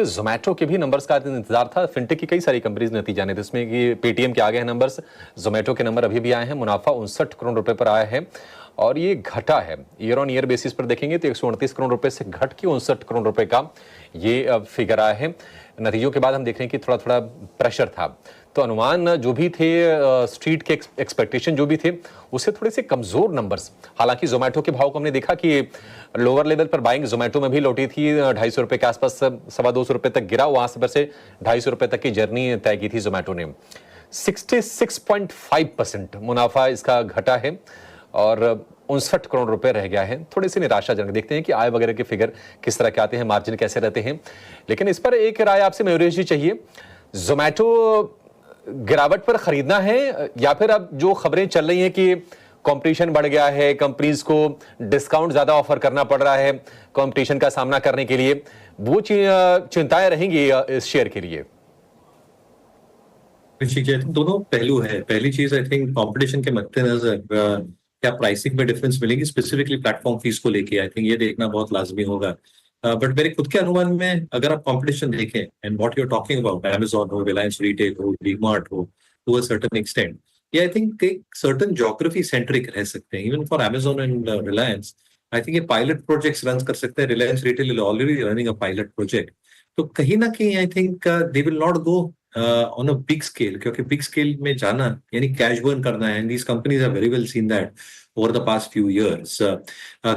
जोमेटो के भी नंबर्स का इंतजार था। फिनटेक की कई सारी कंपनीज ने नतीजा नहीं, जिसमें कि पेटीएम के आ गए हैं नंबर्स, जोमेटो के नंबर अभी भी आए हैं। मुनाफा 59 करोड़ रुपए पर आया है और ये घटा है। ईयर ऑन ईयर बेसिस पर देखेंगे तो 138 करोड़ रुपए से घट के 59 करोड़ रुपए का ये फिगर आया है। नतीजों के बाद हम देख रहे हैं कि थोड़ा थोड़ा प्रेशर था, तो अनुमान जो भी थे, स्ट्रीट के एक्सपेक्टेशन जो भी थे, उससे थोड़े से कमजोर नंबर्स। हालांकि जोमेटो के भाव को हमने देखा कि लोअर लेवल पर बाइंग जोमेटो में भी लौटी थी, 250 रुपए के आसपास, 225 रुपए तक गिरा, वहां से 250 रुपए तक की जर्नी तय की थी जोमेटो ने। 66.5% मुनाफा इसका घटा है और 59 करोड़ रुपए रह गया है। थोड़ी सी निराशाजनक। देखते हैं कि आय वगैरह के फिगर किस तरह के आते हैं, मार्जिन कैसे रहते हैं। लेकिन इस पर एक राय आपसे मयूरेश जी चाहिए, जोमेटो गिरावट पर खरीदना है या फिर अब जो खबरें चल रही हैं कि कंपटीशन बढ़ गया है, कंपनीज को डिस्काउंट ज्यादा ऑफर करना पड़ रहा है कंपटीशन का सामना करने के लिए, वो चिंताएं रहेंगी इस शेयर के लिए? दोनों पहलू है। पहली चीज, आई थिंक कंपटीशन के मद्देनजर क्या प्राइसिंग में डिफरेंस मिलेगी, स्पेसिफिकली प्लेटफॉर्म फीस को लेके। आई थिंक ये देखना बहुत लाजमी होगा। बट मेरे खुद के अनुमान में अगर आप कंपटीशन देखें, and what you are talking about, Amazon हो, रिलायंस रिटेल हो, डीमार्ट हो, टू अ सर्टेन एक्सटेंट, ये आई थिंक एक सर्टेन ज्योग्राफी सेंट्रिक रह सकते हैं। Even for Amazon and Reliance, I think ये पायलट प्रोजेक्ट्स रन कर सकते हैं। Reliance retail is already running a pilot project. तो कहीं ना कहीं I think they will not go on a big scale, क्योंकि बिग स्केल में जाना यानी कैश बर्न करना है, and these companies have very well seen that over the past few years.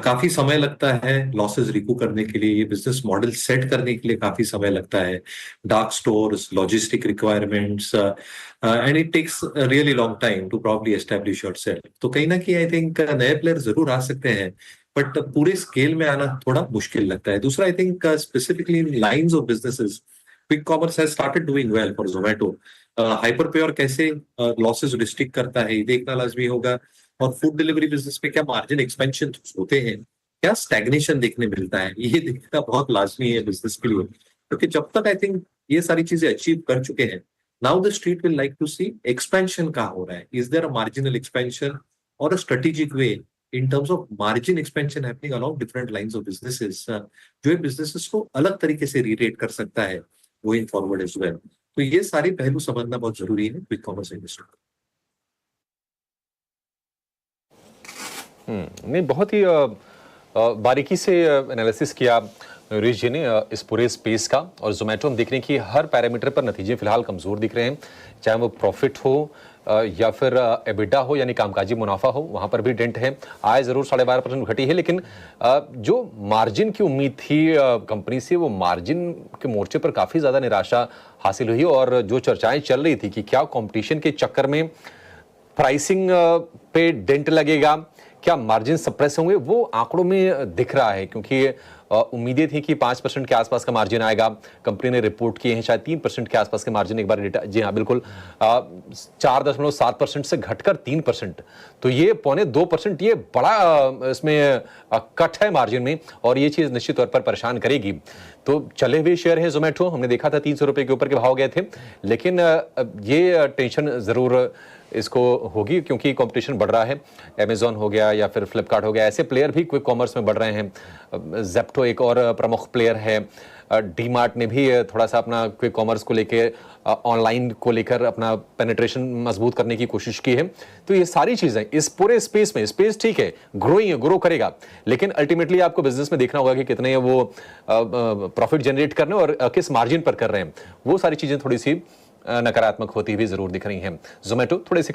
काफी समय लगता है लॉसेस रिकू करने के लिए, ये बिजनेस मॉडल सेट करने के लिए काफी समय लगता है। Dark stores, logistic requirements, and it takes really long time to probably establish yourself. तो कहीं ना कहीं आई थिंक नए प्लेयर जरूर आ सकते हैं, बट पूरे स्केल में आना थोड़ा मुश्किल लगता है। दूसरा, I think specifically in lines of businesses, quick commerce has started doing well for Zomato. Hyper pure कैसे लॉसेस रिस्ट्रिक्ट करता है, ये देखना लाजमी होगा। और फूड डिलीवरी बिजनेस में क्या मार्जिन एक्सपेंशन होते हैं, क्या स्टैग्नेशन देखने मिलता है, ये देखना बहुत लाजमी है बिजनेस के लिए। क्योंकि जब तक आई थिंक ये सारी चीजें अचीव कर चुके हैं, now the street will like to see expansion कहाँ हो रहा है। Is there a marginal expansion और a strategic way in terms of margin expansion happening along different lines of businesses, जो बिजनेसेस को अलग तरीके से रीरेट कर सकता है गोइंग फॉरवर्ड एज वेल। तो ये सारे पहलू समझना बहुत जरूरी है क्विक कॉमर्स इंडस्ट्री में। नहीं, बहुत ही बारीकी से एनालिसिस किया ऋषि जी ने इस पूरे स्पेस का। और जोमेटो हम देख रहे हैं कि हर पैरामीटर पर नतीजे फिलहाल कमजोर दिख रहे हैं, चाहे वो प्रॉफिट हो या फिर एबिटा हो यानी कामकाजी मुनाफा हो, वहां पर भी डेंट है। आय जरूर 12.5% घटी है, लेकिन जो मार्जिन की उम्मीद थी कंपनी से, वो मार्जिन के मोर्चे पर काफी ज्यादा निराशा हासिल हुई। और जो चर्चाएं चल रही थी कि क्या कंपटीशन के चक्कर में प्राइसिंग पे डेंट लगेगा, क्या मार्जिन सप्रेस होंगे, वो आंकड़ों में दिख रहा है। क्योंकि उम्मीदें थी कि 5% के आसपास का मार्जिन आएगा, कंपनी ने रिपोर्ट किए हैं शायद 3% के आसपास के मार्जिन। एक बार डेटा, जी हाँ बिल्कुल, 4.7% से घटकर 3%, तो ये 0.25%, ये बड़ा इसमें कट है मार्जिन में, और ये चीज निश्चित तौर पर परेशान करेगी। तो चले हुए शेयर है जोमेटो, हमने देखा था 300 रुपए के ऊपर के भाव गए थे, लेकिन ये टेंशन जरूर इसको होगी क्योंकि कंपटीशन बढ़ रहा है। अमेजॉन हो गया या फिर फ्लिपकार्ट हो गया, ऐसे प्लेयर भी क्विक कॉमर्स में बढ़ रहे हैं। जेप्टो एक और प्रमुख प्लेयर है। डीमार्ट ने भी थोड़ा सा अपना क्विक कॉमर्स को लेके, ऑनलाइन को लेकर अपना पेनिट्रेशन मजबूत करने की कोशिश की है। तो ये सारी चीजें इस पूरे स्पेस में, स्पेस ठीक है, ग्रो करेगा, लेकिन अल्टीमेटली आपको बिजनेस में देखना होगा कि कितने वो प्रॉफिट जनरेट करने और किस मार्जिन पर कर रहे हैं। वो सारी चीजें थोड़ी सी नकारात्मक होती हुई जरूर दिख रही हैं। जोमेटो थोड़ी सी